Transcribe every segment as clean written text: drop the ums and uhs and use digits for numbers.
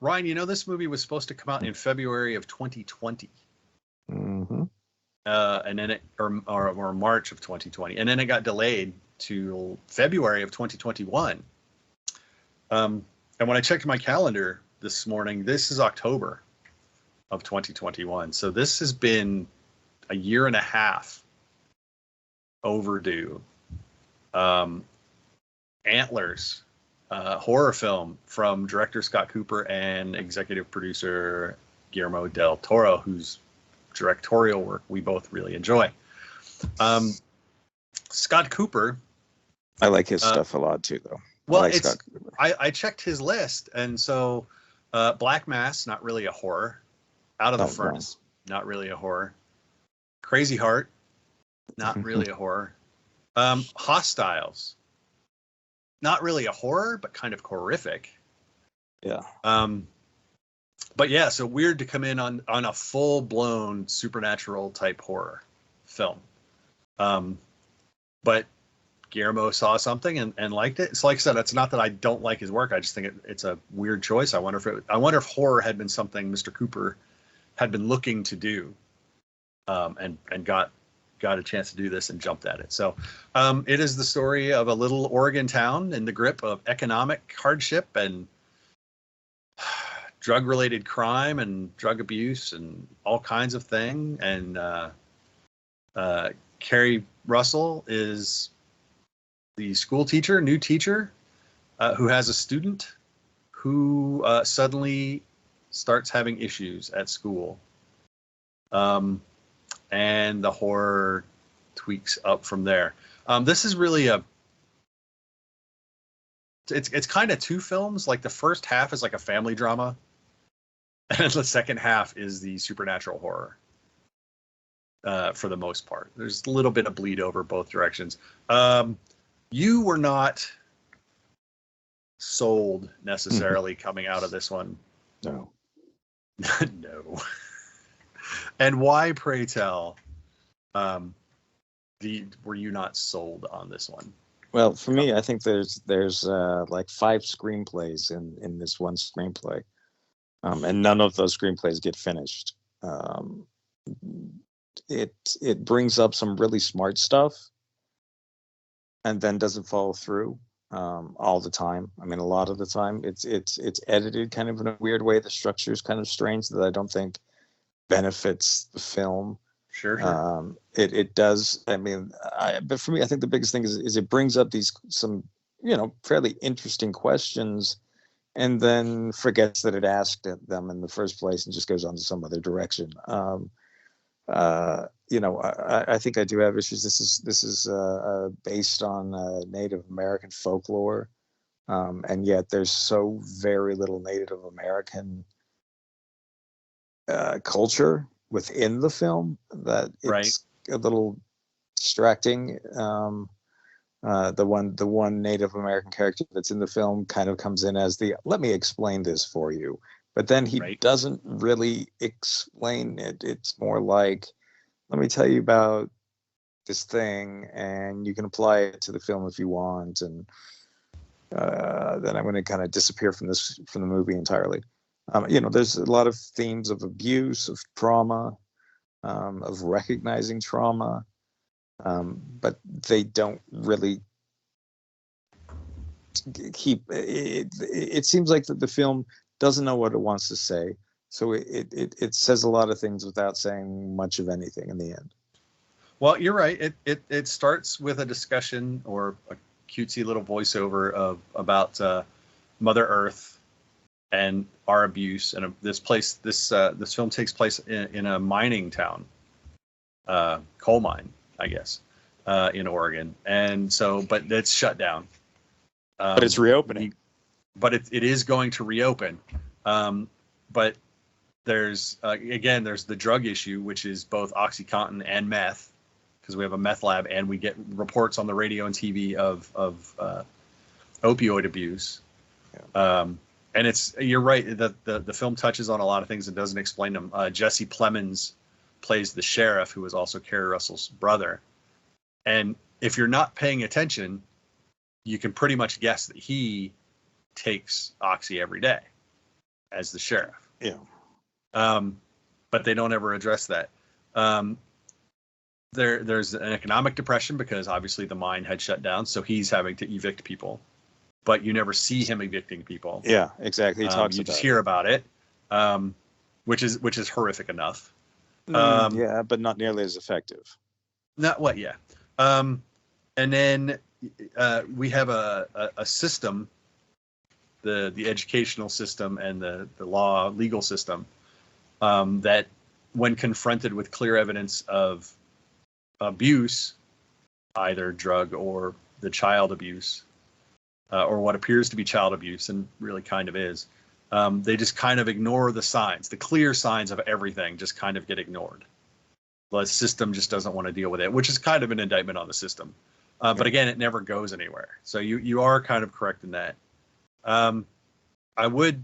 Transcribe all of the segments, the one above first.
Ryan, you know, this movie was supposed to come out in February of 2020. Mm-hmm. And then or March of 2020, and then it got delayed to February of 2021. And when I checked my calendar this morning, this is October of 2021. So this has been a year and a half overdue. Antlers, horror film from director Scott Cooper and executive producer Guillermo del Toro, whose directorial work we both really enjoy. Scott Cooper. I like his stuff a lot too, though. Well, I checked his list, and so Black Mass, not really a horror. Out of the Furnace, not really a horror. Crazy Heart, not really a horror. Hostiles, not really a horror, but kind of horrific. Yeah. But yeah, so weird to come in on a full-blown supernatural type horror film. But Guillermo saw something and liked it. It's like I said, it's not that I don't like his work. I just think it's a weird choice. I wonder if horror had been something Mr. Cooper had been looking to do, and got a chance to do this and jumped at it. So it is the story of a little Oregon town in the grip of economic hardship and drug-related crime and drug abuse and all kinds of things. And Keri Russell is the new teacher, who has a student who suddenly starts having issues at school. And the horror tweaks up from there. This is really it's kind of two films. Like the first half is like a family drama, and the second half is the supernatural horror. For the most part, there's a little bit of bleed over both directions. You were not sold necessarily coming out of this one. No. No. And why, pray tell, were you not sold on this one? Well, for me, I think there's like 5 screenplays in this one screenplay, and none of those screenplays get finished. It brings up some really smart stuff, and then doesn't follow through all the time. I mean, a lot of the time, it's edited kind of in a weird way. The structure is kind of strange that I don't think benefits the film. Sure. It does. I mean, but for me, I think the biggest thing is it brings up some fairly interesting questions, and then forgets that it asked them in the first place and just goes on to some other direction. I think I do have issues. This is based on Native American folklore, and yet there's so very little Native American culture within the film that it's a little distracting. The one Native American character that's in the film kind of comes in as let me explain this for you, but then he doesn't really explain it. It's more like, let me tell you about this thing, and you can apply it to the film if you want, and then I'm going to kind of disappear from the movie entirely. There's a lot of themes of abuse, of trauma, of recognizing trauma, but they don't really keep it. It seems like the film doesn't know what it wants to say, so it says a lot of things without saying much of anything in the end. Well, you're right. It starts with a discussion or a cutesy little voiceover about Mother Earth and our abuse, and this film takes place in a mining town, coal mine, I guess, in Oregon, and so, but it's shut down. But it's reopening. But it is going to reopen. But there's the drug issue, which is both OxyContin and meth, because we have a meth lab, and we get reports on the radio and TV of opioid abuse. Yeah. And you're right that the film touches on a lot of things and doesn't explain them. Jesse Plemons plays the sheriff, who is also Keri Russell's brother. And if you're not paying attention, you can pretty much guess that he takes Oxy every day. as the sheriff. Yeah. But they don't ever address that. There's an economic depression because obviously the mine had shut down, so he's having to evict people. But you never see him evicting people. Yeah, exactly. He talks you about just it. hear about it, which is horrific enough. Yeah, but not nearly as effective. Not what? Yeah. And then we have a system, the educational system and the legal system, that when confronted with clear evidence of abuse, either drug or the child abuse, or what appears to be child abuse and really kind of is, they just kind of ignore the signs. The clear signs of everything just kind of get ignored. The system just doesn't want to deal with it, which is kind of an indictment on the system. But again, it never goes anywhere. So you are kind of correct in that. I would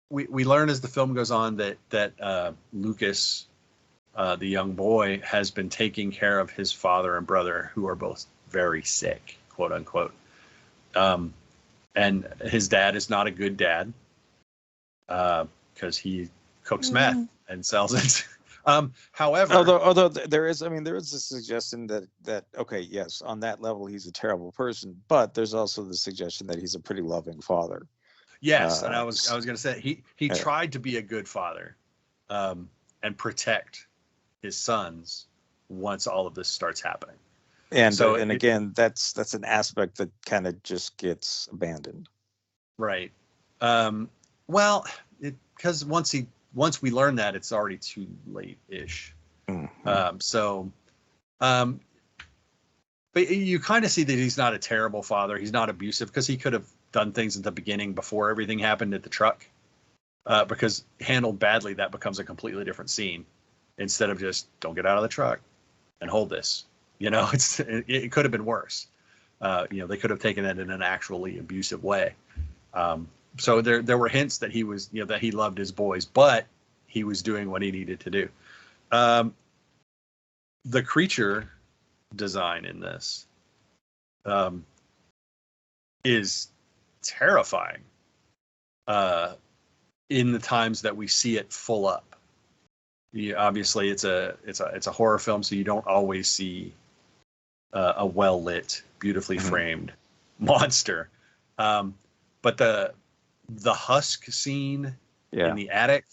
we learn as the film goes on that Lucas, the young boy, has been taking care of his father and brother, who are both very sick, quote unquote. And his dad is not a good dad because he cooks meth and sells it. However, although there is a suggestion that okay, yes, on that level he's a terrible person, but there's also the suggestion that he's a pretty loving father. Yes, and I was going to say he tried to be a good father, and protect his sons once all of this starts happening. And so, again, that's an aspect that kind of just gets abandoned. Right. Well, because once we learn that, it's already too late-ish. Mm-hmm. But you kind of see that he's not a terrible father. He's not abusive because he could have done things at the beginning before everything happened at the truck. Because handled badly, that becomes a completely different scene. Instead of just don't get out of the truck and hold this. It could have been worse. They could have taken it in an actually abusive way. So there were hints that he was, that he loved his boys, but he was doing what he needed to do. The creature design in this is terrifying in the times that we see it full up. Obviously, it's a horror film, so you don't always see a well lit, beautifully framed monster. But the husk scene in the attic,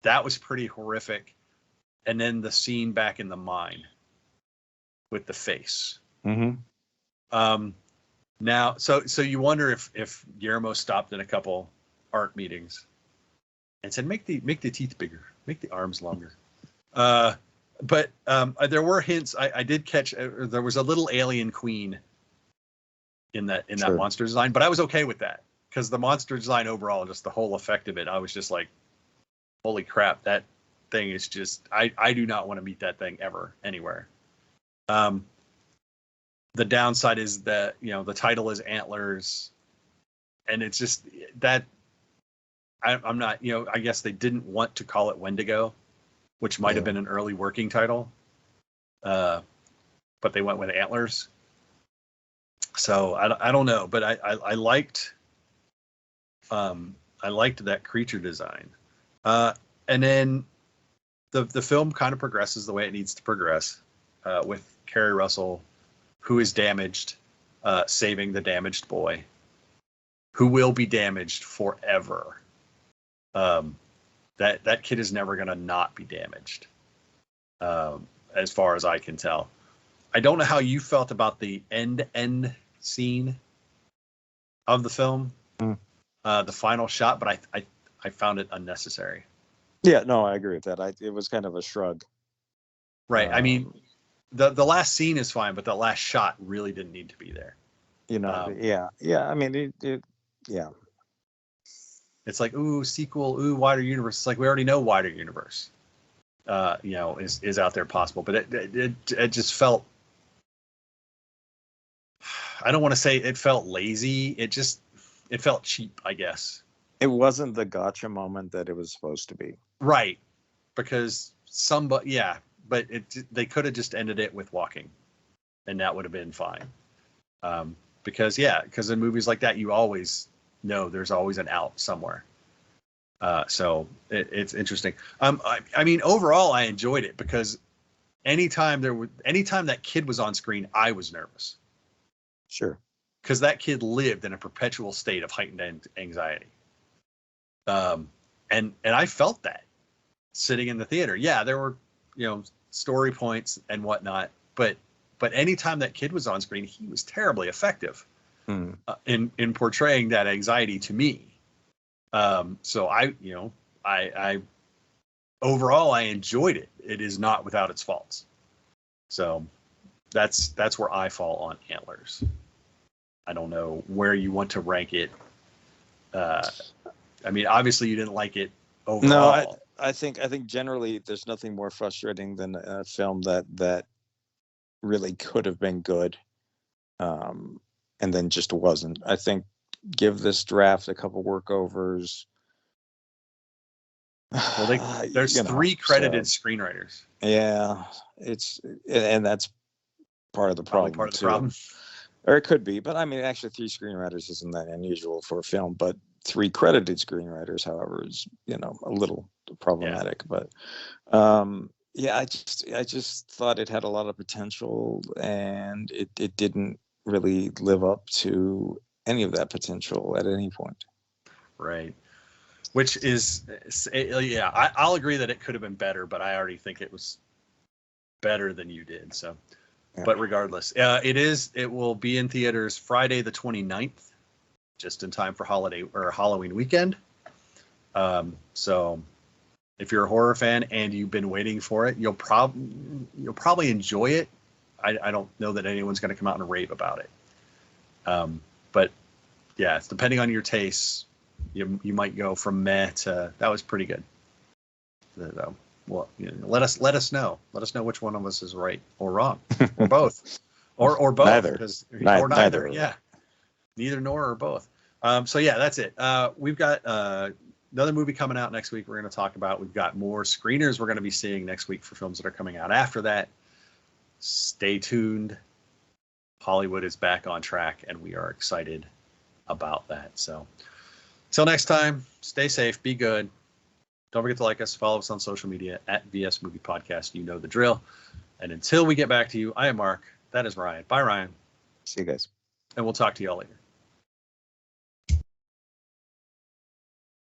that was pretty horrific. And then the scene back in the mine with the face. Mm-hmm. Now, so you wonder if Guillermo stopped in a couple art meetings and said, make the teeth bigger, make the arms longer. But there were hints. I did catch. There was a little alien queen in that monster design, but I was okay with that because the monster design overall, just the whole effect of it, I was just like, holy crap, that thing is just. I do not want to meet that thing ever anywhere. The downside is that the title is Antlers, and it's just that I'm not. I guess they didn't want to call it Wendigo, which might have been an early working title, but they went with Antlers. So I don't know, but I liked that creature design, and then the film kind of progresses the way it needs to progress, with Keri Russell, who is damaged, saving the damaged boy, who will be damaged forever. That kid is never going to not be damaged, as far as I can tell. I don't know how you felt about the end scene of the film, the final shot, but I found it unnecessary. Yeah, no, I agree with that. It was kind of a shrug. Right. I mean, the last scene is fine, but the last shot really didn't need to be there. Yeah. I mean, yeah. It's like, ooh, sequel, ooh, wider universe. It's like we already know wider universe, is out there possible, but it just felt. I don't want to say it felt lazy. It felt cheap, I guess. It wasn't the gotcha moment that it was supposed to be. Right, because but they could have just ended it with walking, and that would have been fine. Because in movies like that, you always know there's always an out somewhere. So it's interesting. I mean, overall, I enjoyed it because anytime that kid was on screen, I was nervous. Sure. Because that kid lived in a perpetual state of heightened anxiety. And I felt that sitting in the theater. Yeah, there were, story points and whatnot, but anytime that kid was on screen, he was terribly effective in portraying that anxiety to me. So I overall, I enjoyed it. It is not without its faults. So that's where I fall on Antlers. I don't know where you want to rank it. I mean, obviously you didn't like it overall. No, I think generally there's nothing more frustrating than a film that really could have been good, and then just wasn't. I think give this draft a couple workovers. Well, there's 3 credited screenwriters. Yeah, and that's part of the problem. Part of the problem. Or it could be, but I mean, actually, 3 screenwriters isn't that unusual for a film. But 3 credited screenwriters, however, is a little problematic. Yeah. But I just thought it had a lot of potential, and it didn't really live up to any of that potential at any point. Right. Which is, I'll agree that it could have been better, but I already think it was better than you did. So. Yeah. But regardless, it will be in theaters Friday the 29th, just in time for Halloween weekend. So if you're a horror fan and you've been waiting for it, you'll probably enjoy it. I don't know that anyone's going to come out and rave about it. But yeah, it's depending on your tastes, you might go from meh to that was pretty good. Well, let us know. Let us know which one of us is right or wrong, or both, or both. Neither. Yeah, neither nor or both. So yeah, that's it. We've got another movie coming out next week. We're going to talk about. We've got more screeners we're going to be seeing next week for films that are coming out after that. Stay tuned. Hollywood is back on track, and we are excited about that. So, till next time, stay safe, be good. Don't forget to like us, follow us on social media at VS Movie Podcast. You know the drill. And until we get back to you, I am Mark. That is Ryan. Bye, Ryan. See you guys. And we'll talk to you all later.